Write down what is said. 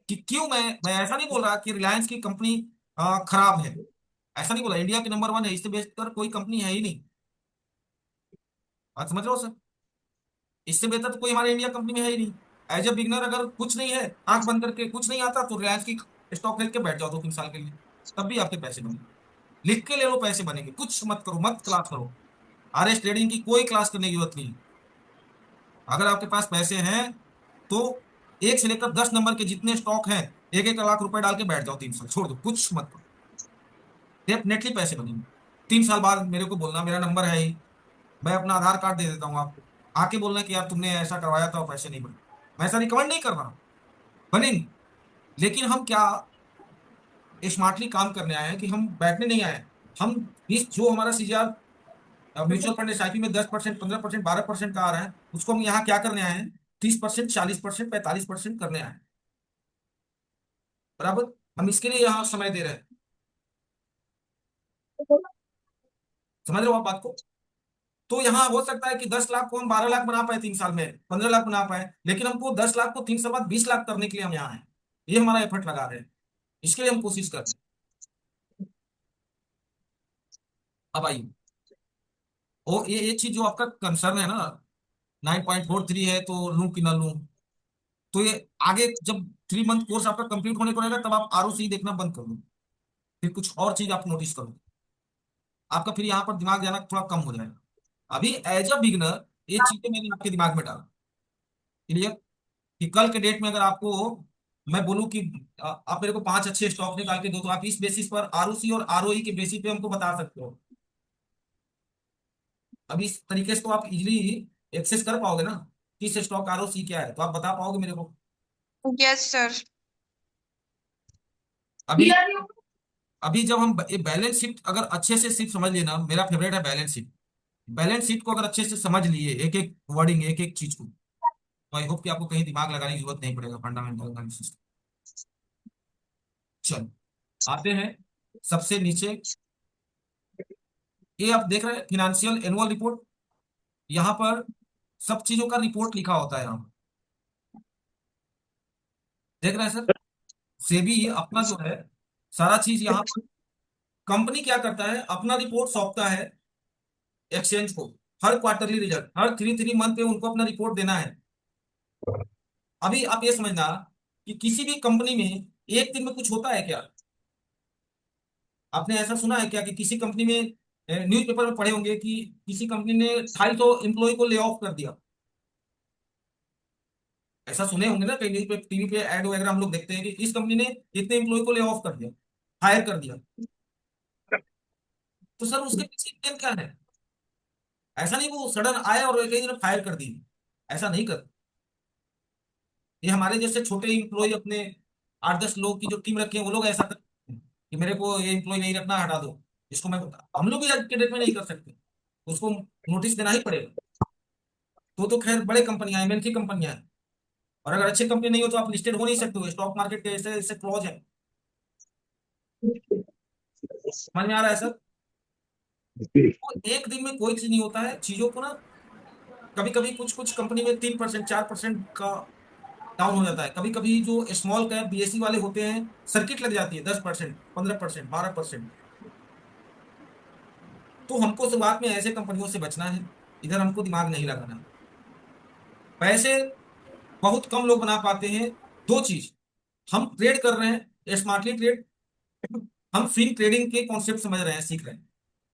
कि क्यों मैं ऐसा नहीं बोल रहा कि रिलायंस की कंपनी खराब है, ऐसा नहीं बोला। इंडिया के नंबर वन है, इससे बेहतर कोई कंपनी है ही नहीं। बात समझ रहे हो सर? इससे बेहतर तो कोई हमारे इंडिया कंपनी में है ही नहीं। एज ए बिगनर अगर कुछ नहीं है, आंख बंद करके कुछ नहीं आता, तो रिलायंस की स्टॉक खरीद के बैठ जाओ 2-3 साल के लिए, तब भी आपके पैसे बनेंगे। लिख के ले लो, पैसे बनेंगे। कुछ मत करो, मत क्लास करो। आरएस ट्रेडिंग की कोई क्लास करने की जरूरत नहीं है। अगर आपके पास पैसे हैं तो 1 से लेकर 10 नंबर के जितने स्टॉक हैं, 1-1 लाख रुपए डाल के बैठ जाओ, 3 साल छोड़ दो, कुछ मत करो। डेफिनेटली पैसे बनेंगे। 3 साल बाद मेरे को बोलना, मेरा नंबर है ही, मैं अपना आधार कार्ड दे देता हूँ आपको। आके बोलना कि यार तुमने ऐसा करवाया था और पैसे नहीं बने। मैं ऐसा रिकमेंड नहीं कर रहा हूँ, बनेंगे। लेकिन हम क्या स्मार्टली काम करने आए हैं कि हम बैठने नहीं आए हैं। हम इस जो हमारा सीजीआर म्यूचुअल फंड एसआईपी में 10%, 15%, 12% का आ रहा है, उसको हम यहाँ क्या करने आए हैं? 30%, 40%, 45% करने आए हैं। बराबर। हम इसके लिए यहाँ समय दे रहे हैं। समझ रहे हो आप बात को? तो यहाँ हो सकता है कि 10 लाख को हम 12 लाख बना पाए 3 साल में, 15 लाख बना पाए, लेकिन हमको 10 लाख को 3 साल बाद 20 लाख करने के लिए हम यहाँ हैं। ये हमारा एफर्ट लगा रहे हैं, इसके लिए हम कोशिश कर रहे हैं। अब आइए, और ये चीज जो आपका कंसर्न है ना, 9.43 है तो लूं कि ना लूं, तो ये आगे जब 3 मंथ कोर्स आपका कंप्लीट होने को रहेगा, तब आप आरओसी देखना बंद कर दो। फिर कुछ और चीज आप नोटिस करो, आपका फिर यहाँ पर दिमाग जाना थोड़ा कम हो जाएगा। अभी एज अ बिगनर ये चीजें मैंने आपके दिमाग में डाला। क्लियर? कि कल के डेट में अगर आपको मैं बोलूं कि आप मेरे को 5 अच्छे स्टॉक निकाल के दो, तो आप इस बेसिस पर आरओसी और आरओई के बेसिस पे हमको बता सकते हो। अब इस तरीके से तो आप इजिली एक्सेस कर पाओगे ना, किस स्टॉक आरओसी क्या है, तो आप बता पाओगे मेरे को। Yes sir. अभी अभी जब हम बैलेंस शीट अगर अच्छे से सिर्फ समझ लेना, मेरा फेवरेट है बैलेंस शीट। बैलेंस शीट को अगर अच्छे से समझ लिए, एक एक वर्डिंग, एक एक चीज को, तो आई होप कि आपको कहीं दिमाग लगाने की जरूरत नहीं पड़ेगा, फंडामेंटल एनालिसिस। चलो, आते हैं सबसे नीचे। ये आप देख रहे हैं फिनेंशियल एनुअल रिपोर्ट। यहाँ पर सब चीजों का रिपोर्ट लिखा होता है यहाँ। देख रहे हैं सर? सेबी अपना जो है सारा चीज यहाँ पर, कंपनी क्या करता है, अपना रिपोर्ट सौंपता है एक्सचेंज को। हर क्वार्टरली रिजल्ट, हर 3-3 मंथ पे उनको अपना रिपोर्ट देना है। अभी आप ये समझना कि किसी भी कंपनी में एक दिन में कुछ होता है क्या? आपने ऐसा सुना है क्या कि किसी कंपनी में, न्यूज़पेपर में पढ़े होंगे कि किसी कंपनी ने 250 एम्प्लॉय को ले ऑफ कर दिया। ऐसा सुने होंगे ना, कहीं न्यूज पे, टीवी पे एड वगैरह हम लोग देखते हैं कि इस कंपनी ने इतने एम्प्लॉय को ले ऑफ कर दिया, हायर कर दिया। तो सर उसके पीछे इंटेंट क्या है? ऐसा नहीं वो सडन आया और कहीं ने फायर कर दी, ऐसा नहीं कर। ये हमारे जैसे छोटे एम्प्लॉय अपने 8-10 लोग की जो टीम रखी है, वो लोग ऐसा करते हैं कि मेरे को ये एम्प्लॉय नहीं रखना, हटा दो इसको। मैं हम लोग भी आज के डेट में नहीं कर सकते, उसको नोटिस देना ही पड़ेगा। तो खैर बड़े कंपनियां, एमएनसी कंपनियां हैं। और अगर अच्छी कंपनी नहीं हो तो आप लिस्टेड हो नहीं सकते हो, स्टॉक मार्केट के ऐसे ऐसे क्लॉज है। समझ में आ रहा है सर? तो एक दिन में कोई चीज नहीं होता है, चीजों को ना कभी कभी कुछ कुछ कंपनी में 3%, 4% का डाउन हो जाता है। कभी कभी जो स्मॉल कैप बीएसई वाले होते हैं, सर्किट लग जाती है 10%, 15%, 12%। तो हमको शुरुआत में ऐसे कंपनियों से बचना है, इधर हमको दिमाग नहीं लगाना है। पैसे बहुत कम लोग बना पाते हैं। दो चीज, हम ट्रेड कर रहे हैं स्मार्टली ट्रेड, हम स्विंग ट्रेडिंग के कॉन्सेप्ट समझ रहे हैं, सीख रहे हैं।